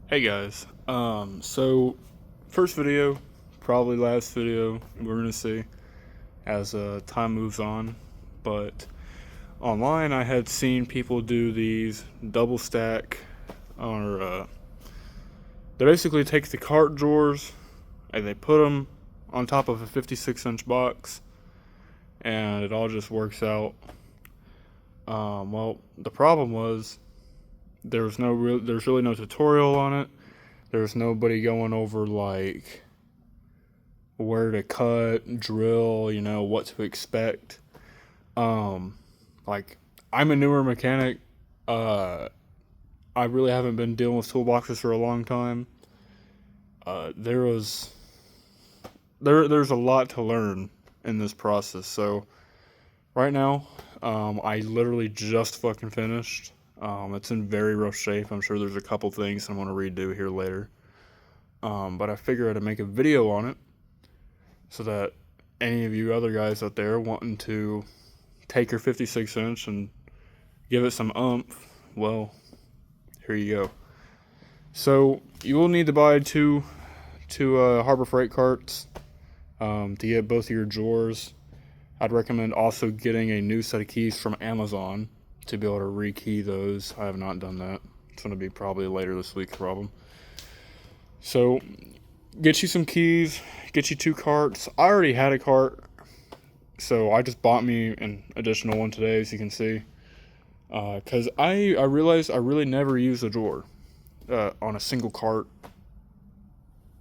Hey guys, so first video, probably last video we're gonna see as time moves on, but online I had seen people do these double stack, or they basically take the cart drawers and they put them on top of a 56-inch box, and it all just works out. Well, the problem was there's really no tutorial on it. There's nobody going over like where to cut, drill, what to expect. Um, like I'm a newer mechanic. I really haven't been dealing with toolboxes for a long time. There's a lot to learn in this process. So right now, I literally just fucking finished. It's in very rough shape. I'm sure there's a couple things I'm going to redo here later. But I figured I'd make a video on it so that any of you other guys out there wanting to take your 56-inch and give it some oomph, well, here you go. So you will need to buy two Harbor Freight carts to get both of your drawers. I'd recommend also getting a new set of keys from Amazon to be able to rekey those. I have not done that. It's going to be probably later this week problem. So get you some keys, get you two carts. I already had a cart, so I just bought me an additional one today, as you can see. Because I realized I really never use a drawer on a single cart.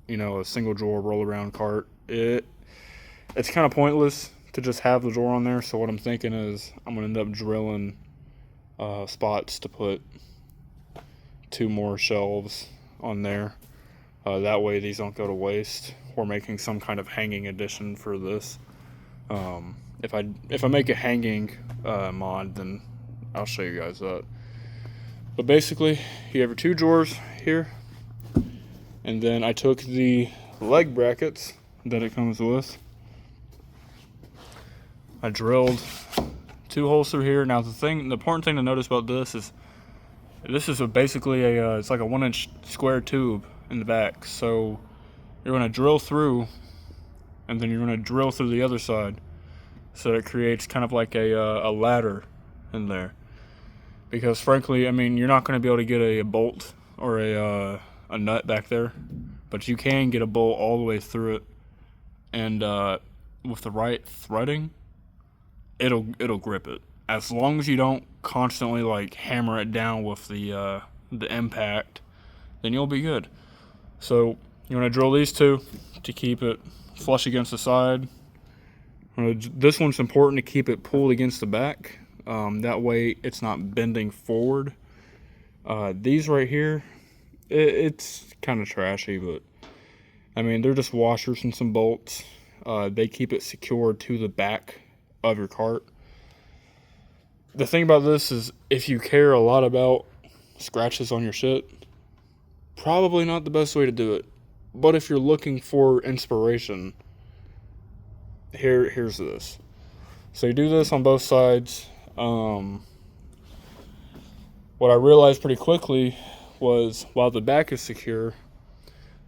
A single drawer roll around cart. It's kind of pointless to just have the drawer on there. So what I'm thinking is I'm gonna end up drilling spots to put two more shelves on there. That way these don't go to waste. We're making some kind of hanging addition for this. If I make a hanging mod, then I'll show you guys that. But basically, you have your two drawers here, and then I took the leg brackets that it comes with. I drilled two holes through here. Now the important thing to notice about this is basically it's like a 1-inch square tube in the back. So you're going to drill through, and then you're going to drill through the other side. So it creates kind of like a ladder in there. Because frankly, I mean, you're not going to be able to get a bolt or a nut back there, but you can get a bolt all the way through it. And with the right threading, it'll grip it. As long as you don't constantly like hammer it down with the impact, then you'll be good. So you want to drill these two to keep it flush against the side. This one's important to keep it pulled against the back. That way it's not bending forward. These right here, it's kind of trashy, but I mean, they're just washers and some bolts. They keep it secured to the back of your cart. The thing about this is if you care a lot about scratches on your shit, probably not the best way to do it. But if you're looking for inspiration, here's this. So you do this on both sides. What I realized pretty quickly was while the back is secure,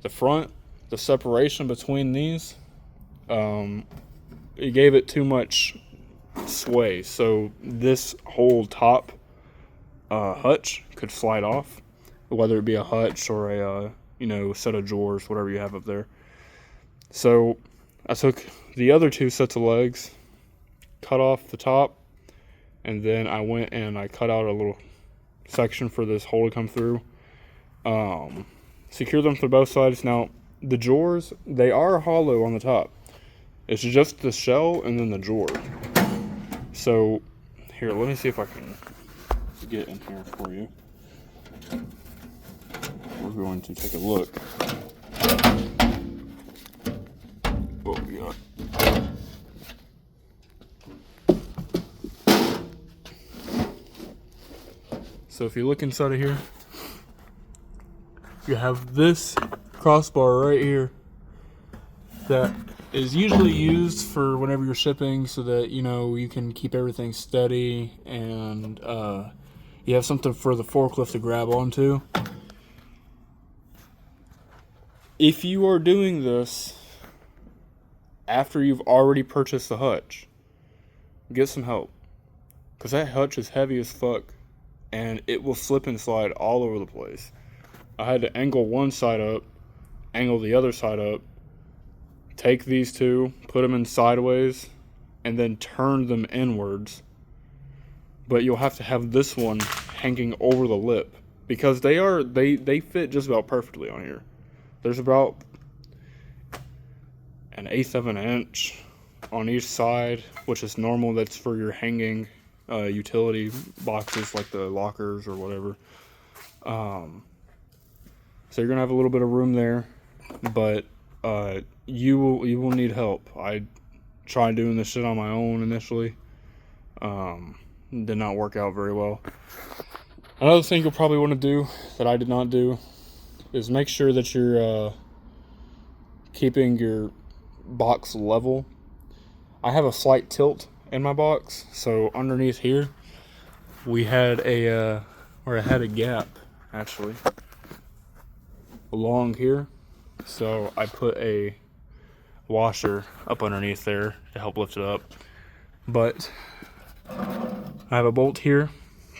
the front, the separation between these, it gave it too much sway. So this whole top hutch could slide off, whether it be a hutch or a set of drawers, whatever you have up there. So I took the other two sets of legs, cut off the top, and then I went and I cut out a little section for this hole to come through. Secure them to both sides. Now, the drawers, they are hollow on the top. It's just the shell and then the drawer. So, here, let me see if I can get in here for you. We're going to take a look. What we got. So if you look inside of here, you have this crossbar right here that is usually used for whenever you're shipping so that, you can keep everything steady and you have something for the forklift to grab onto. If you are doing this after you've already purchased the hutch, get some help. Because that hutch is heavy as fuck, and it will slip and slide all over the place. I had to angle one side up, angle the other side up, take these two, put them in sideways, and then turn them inwards. But you'll have to have this one hanging over the lip, because they fit just about perfectly on here. There's about an eighth of an inch on each side, which is normal. That's for your hanging utility boxes, like the lockers or whatever. So you're gonna have a little bit of room there, but you will need help. I tried doing this shit on my own initially. Did not work out very well. Another thing you'll probably want to do that I did not do is make sure that you're keeping your box level. I have a slight tilt in my box, so underneath here we had a I had a gap actually along here, so I put a washer up underneath there to help lift it up. But I have a bolt here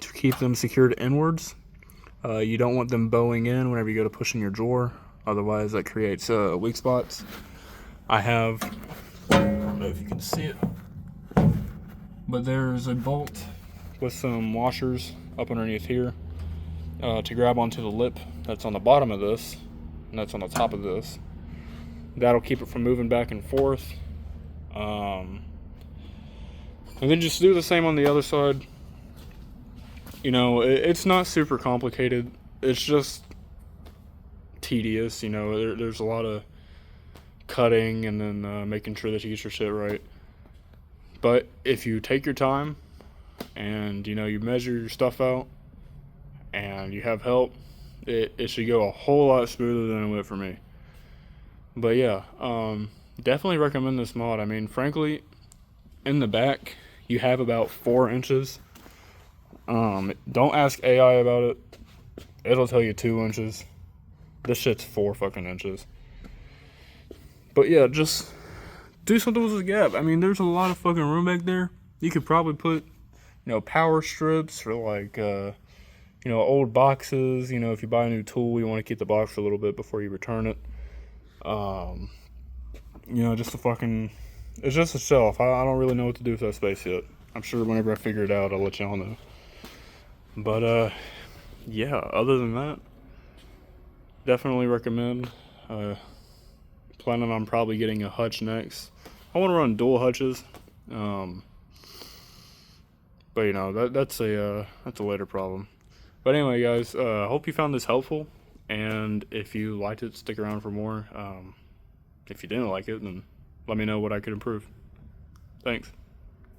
to keep them secured inwards. You don't want them bowing in whenever you go to push in your drawer, otherwise that creates weak spots. I have, I don't know if you can see it, but there's a bolt with some washers up underneath here to grab onto the lip that's on the bottom of this, and that's on the top of this. That'll keep it from moving back and forth. And then just do the same on the other side. You know, it's not super complicated. It's just tedious. You know, there's a lot of cutting and then making sure that you get your shit right. But if you take your time and, you know, you measure your stuff out and you have help, it should go a whole lot smoother than it went for me. But yeah, definitely recommend this mod. I mean, frankly, in the back, you have about 4 inches. Don't ask AI about it. It'll tell you 2 inches. This shit's 4 fucking inches. But yeah, just do something with this gap. I mean, there's a lot of fucking room back there. You could probably put, you know, power strips for like, you know, old boxes. You know, if you buy a new tool, you want to keep the box for a little bit before you return it. You know, just a fucking, it's just a shelf. I don't really know what to do with that space yet. I'm sure whenever I figure it out, I'll let y'all know. But, yeah, other than that, definitely recommend. Planning on probably getting a hutch next. I want to run dual hutches. But, you know, that's a later problem. But anyway, guys, I hope you found this helpful. And if you liked it, stick around for more. If you didn't like it, then let me know what I could improve. Thanks.